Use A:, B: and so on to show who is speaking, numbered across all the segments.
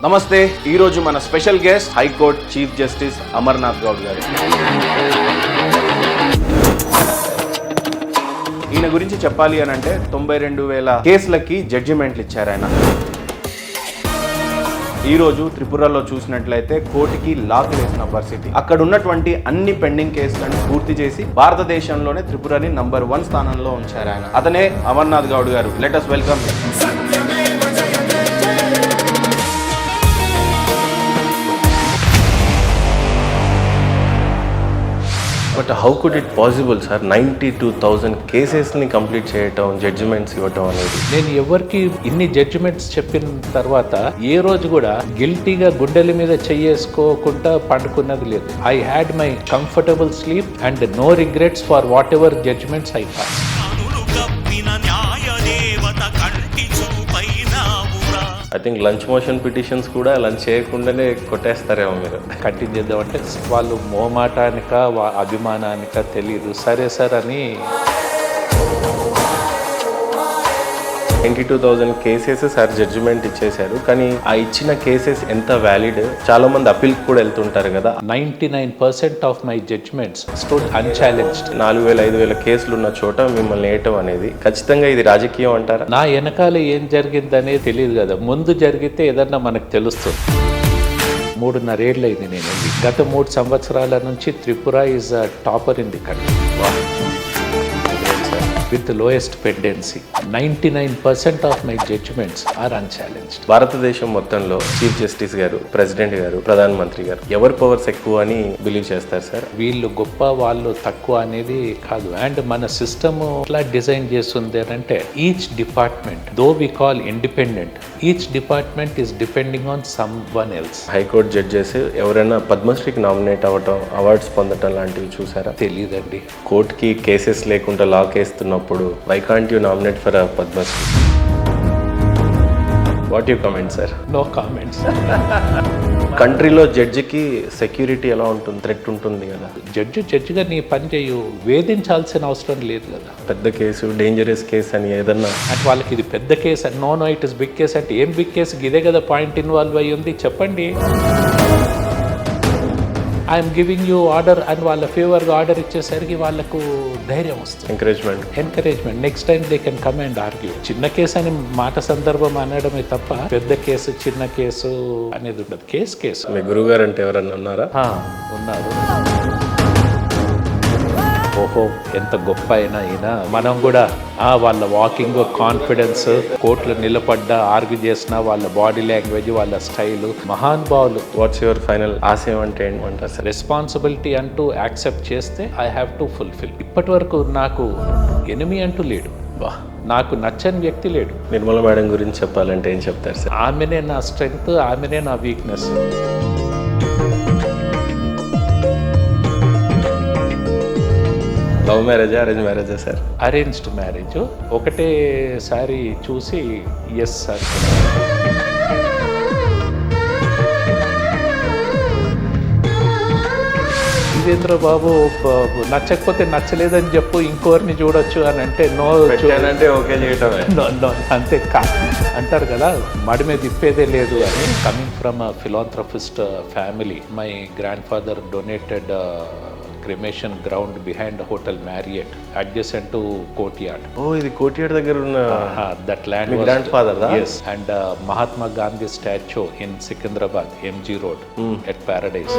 A: నమస్తే. ఈరోజు మన special guest high court chief justice Amarnath Goud గారు. ఈయన గురించి చెప్పాలి అని అంటే 92,000 కేసులకి జడ్జిమెంట్లు ఇచ్చారు ఆయన. ఈరోజు త్రిపురలో చూసినట్లయితే కోర్టుకి లాక్ వేసిన పరిస్థితి. అక్కడ ఉన్నటువంటి అన్ని పెండింగ్ కేసులను పూర్తి చేసి భారతదేశంలోనే త్రిపురని నంబర్ 1 స్థానంలో ఉంచారు ఆయన. అతనే అమర్నాథ్ గౌడ్ గారు. Let us welcome. But how could it possible sir? 92,000 కేసెస్ని కంప్లీట్ చేయటం, జడ్జిమెంట్స్ ఇవ్వటం అనేది.
B: నేను ఎవరికి ఇన్ని జడ్జిమెంట్స్ చెప్పిన తర్వాత ఏ రోజు కూడా గిల్టీగా గుండెల మీద చెయ్యేసుకోకుండా పండుకున్నది లేదు. I had my comfortable sleep and no regrets for whatever judgements I pass.
A: I think lunch motion petitions కూడా లంచ్ చేయకుండానే కొట్టేస్తారేమో మీరు.
B: కంటిన్యూ చేద్దామంటే వాళ్ళు మోమాటానిక అభిమానానిక తెలియదు. సరే సార్ అని
A: 92,000 కేసెస్ సార్ జడ్జిమెంట్ ఇచ్చేశారు. కానీ ఆ ఇచ్చిన కేసెస్ ఎంత వ్యాలిడ్? చాలా మంది అప్పీల్ కూడా వెళ్తుంటారు కదా.
B: 99% ఆఫ్ మై జడ్జిమెంట్స్ స్టూడ్ అన్ఛాలెంజ్డ్.
A: 4,000-5,000 కేసులు ఉన్న చోట మిమ్మల్ని వేయటం అనేది ఖచ్చితంగా ఇది రాజకీయం అంటారా?
B: నా వెనకాల ఏం జరిగిందనేది తెలియదు కదా. ముందు జరిగితే ఏదన్నా మనకు తెలుస్తుంది. 3.5 ఏళ్ళు అయింది నేను. గత 3 సంవత్సరాల నుంచి Tripura is topper in the country with lowest pendency. 99% of my judgments are unchallenged.
A: భారతదేశం మొత్తంలో చీఫ్ జస్టిస్ గారు, ప్రెసిడెంట్ గారు, ప్రధానమంత్రి గారు ఎవరి పవర్స్ ఎక్కువ అని బిలీవ్ చేస్తారు సార్?
B: వీళ్ళు గొప్ప వాళ్ళు తక్కువ అనేది కాదు. అండ్ మన సిస్టమ్ ఎట్లా డిజైన్ చేస్తుంది అంటే each department though we call independent, each department is depending on someone else.
A: High court judges ఎవరైనా పద్మశ్రీకి నామినేట్ అవ్వటం, అవార్డ్స్ పొందటం లాంటివి చూసారా?
B: తెలీదండి.
A: కోర్టుకి కేసెస్ లేకుండా లా కేస్తున్నప్పుడు why can't you nominate for a Padmasri? What you comment, sir?
B: No comments.
A: కంట్రీలో జడ్జికి సెక్యూరిటీ ఎలా ఉంటుంది? థ్రెట్ ఉంటుంది కదా.
B: జడ్జిగా నీ పని చేయు, వేధించాల్సిన అవసరం లేదు కదా.
A: పెద్ద కేసు, డేంజరస్ కేసు అని ఏదన్నా
B: అంటే వాళ్ళకి ఇది పెద్ద కేసు అని, no it is big case అంటే ఏం బిగ్ కేసు? ఇదే కదా పాయింట్ ఇన్వాల్వ్ అయ్యి ఉంది. చెప్పండి. ఐఎమ్ గివింగ్ యూ ఆర్డర్ అని వాళ్ళ ఫేవర్గా ఆర్డర్ ఇచ్చేసరికి వాళ్ళకు ధైర్యం వస్తుంది, encouragement. Next time they can come and argue. చిన్న కేసు అని మాట సందర్భం అనడమే తప్ప పెద్ద కేసు చిన్న కేసు అనేది ఉండదు. కేసు.
A: మీ గురువుగారు అంటే ఎవరన్నా ఉన్నారా?
B: ఉన్నారు. ఓహో, ఎంత గొప్ప అయినా అయినా మనం కూడా వాళ్ళ వాకింగ్ కాన్ఫిడెన్స్, కోర్టులో నిలబడ్డా ఆర్గ్యూ చేసిన వాళ్ళ బాడీ లాంగ్వేజ్, వాళ్ళ స్టైల్, మహానుభావులు.
A: వాట్స్ యువర్ ఫైనల్ ఆశయం అంటే ఏంటంటారు సార్?
B: రెస్పాన్సిబిలిటీ అంటూ యాక్సెప్ట్ చేస్తే ఐ హ్యావ్ టు ఫుల్ఫిల్. ఇప్పటి వరకు నాకు ఎనిమి అంటూ లేడు, నాకు నచ్చని వ్యక్తి లేడు.
A: నిర్మల మేడం గురించి చెప్పాలంటే ఏం చెప్తారు సార్?
B: ఆమెనే నా స్ట్రెంగ్త్, ఆమెనే నా వీక్నెస్.
A: లవ్ మ్యారేజా, అరేంజ్ మ్యారేజా సార్?
B: Arranged marriage. ఒకటేసారి చూసి ఎస్ సార్. ఇదేంద్ర బాబు, నచ్చకపోతే నచ్చలేదని చెప్పు, ఇంకోరిని చూడొచ్చు అని అంటే నో
A: అంటే ఓకే చేయటమే.
B: నో అంతే అంటారు కదా, మడి మీద తిప్పేదే లేదు అని. Coming from a philanthropist family, my grand father donated cremation ground behind the hotel Marriott adjacent to Courtyard.
A: ఇది కోర్ట్యార్డ్ దగ్గర ఉన్న
B: that land was
A: grand father.
B: Yes, and Mahatma Gandhi statue in Secunderabad MG Road at Paradise.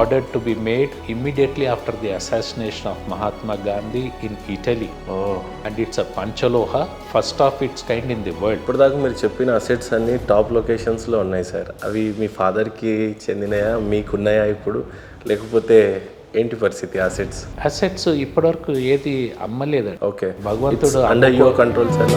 B: Ordered to be made immediately after the assassination of Mahatma Gandhi in Italy. And it's a Panchaloha, first of its kind in the world.
A: ఇప్పటిదాకా మీరు చెప్పిన assets అన్ని top లొకేషన్స్లో ఉన్నాయి sir. అవి మీ ఫాదర్కి చెందినయా, మీకున్నాయా ఇప్పుడు? లేకపోతే ఏంటి పరిస్థితి
B: అసెట్స్ ఇప్పటివరకు ఏది అమ్మలేదండి.
A: ఓకే,
B: భగవంతుడు
A: అండర్ యువర్ కంట్రోల్ సార్.